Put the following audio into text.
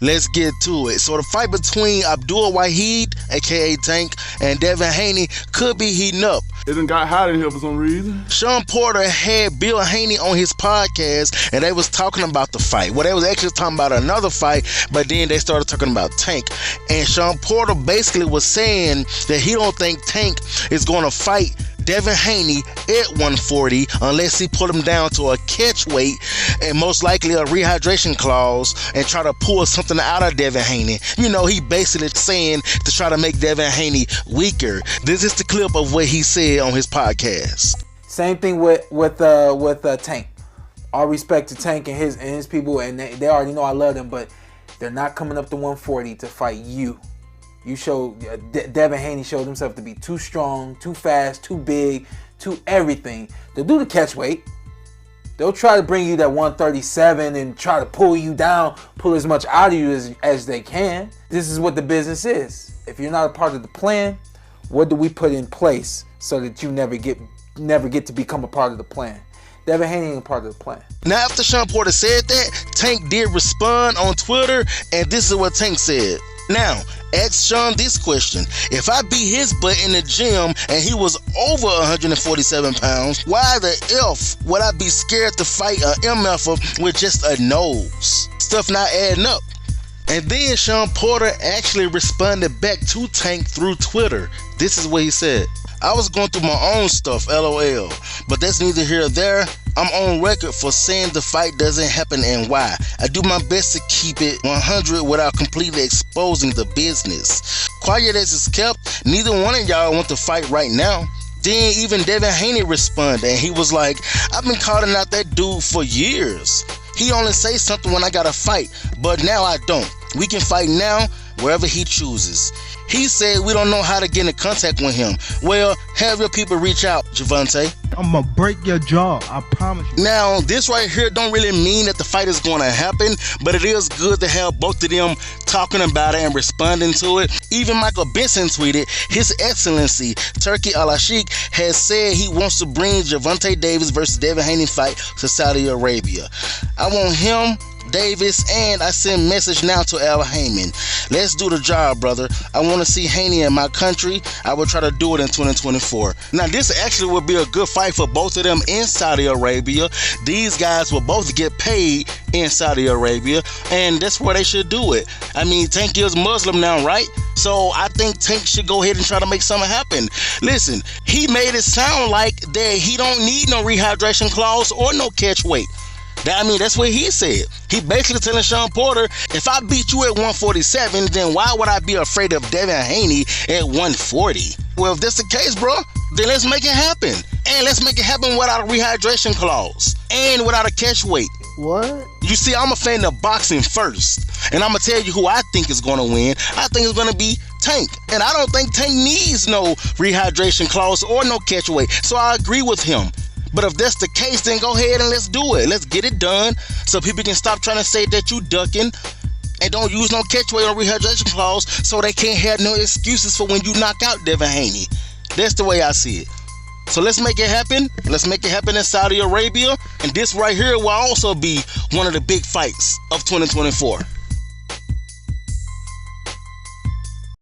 Let's get to it. So the fight between Abdul Wahid, aka Tank, and Devin Haney could be heating up. It done got hot in here for some reason. Shawn Porter had Bill Haney on his podcast, and they was talking about the fight. Well, they was actually talking about another fight, but then they started talking about Tank. And Shawn Porter basically was saying that he don't think Tank is going to fight Devin Haney at 140 unless he put him down to a catch weight and most likely a rehydration clause and try to pull something out of Devin Haney. You know, he basically saying to try to make Devin Haney weaker. This is the clip of what he said on his podcast. Same thing with Tank. All respect to Tank and his people, and they already know I love them, but they're not coming up to 140 to fight you. You showed Devin Haney showed himself to be too strong, too fast, too big, too everything. They'll do the catch weight. They'll try to bring you that 137 and try to pull you down, pull as much out of you as they can. This is what the business is. If you're not a part of the plan, what do we put in place so that you never get to become a part of the plan? Devin Haney ain't a part of the plan. Now, after Shawn Porter said that, Tank did respond on Twitter, and this is what Tank said. Now, ask Shawn this question. If I beat his butt in the gym and he was over 147 pounds, why the F would I be scared to fight an MFer with just a nose? Stuff not adding up. And then Shawn Porter actually responded back to Tank through Twitter. This is what he said. I was going through my own stuff, LOL, but that's neither here nor there. I'm on record for saying the fight doesn't happen and why. I do my best to keep it 100 without completely exposing the business. Quiet as it's kept, neither one of y'all want to fight right now. Then even Devin Haney responded, and he was like, I've been calling out that dude for years. He only say something when I gotta fight, but now I don't. We can fight now wherever he chooses. He said we don't know how to get in contact with him. Well, have your people reach out, Javante. I'm gonna break your jaw, I promise you. Now, this right here don't really mean that the fight is going to happen, but it is good to have both of them talking about it and responding to it. Even Michael Benson tweeted, His Excellency Turki Al-Ashik has said he wants to bring Gervonta Davis versus Devin Haney fight to Saudi Arabia. I want him, Davis, and I send message now to Al Heyman. Let's do the job, brother. I want to see Haney in my country. I will try to do it in 2024. Now, this actually would be a good fight for both of them in Saudi Arabia. These guys will both get paid in Saudi Arabia, and that's where they should do it. I mean, Tank is Muslim now, right? So I think Tank should go ahead and try to make something happen. Listen, he made it sound like that he don't need no rehydration clause or no catch weight. I mean, that's what he said. He basically telling Shawn Porter, if I beat you at 147, then why would I be afraid of Devin Haney at 140? Well, if that's the case, bro, then let's make it happen. And let's make it happen without a rehydration clause and without a catch weight. What? You see, I'm a fan of boxing first, and I'm going to tell you who I think is going to win. I think it's going to be Tank. And I don't think Tank needs no rehydration clause or no catch weight. So I agree with him. But if that's the case, then go ahead and let's do it. Let's get it done so people can stop trying to say that you ducking and don't use no catch weight or rehydration clause so they can't have no excuses for when you knock out Devin Haney. That's the way I see it. So let's make it happen. Let's make it happen in Saudi Arabia. And this right here will also be one of the big fights of 2024.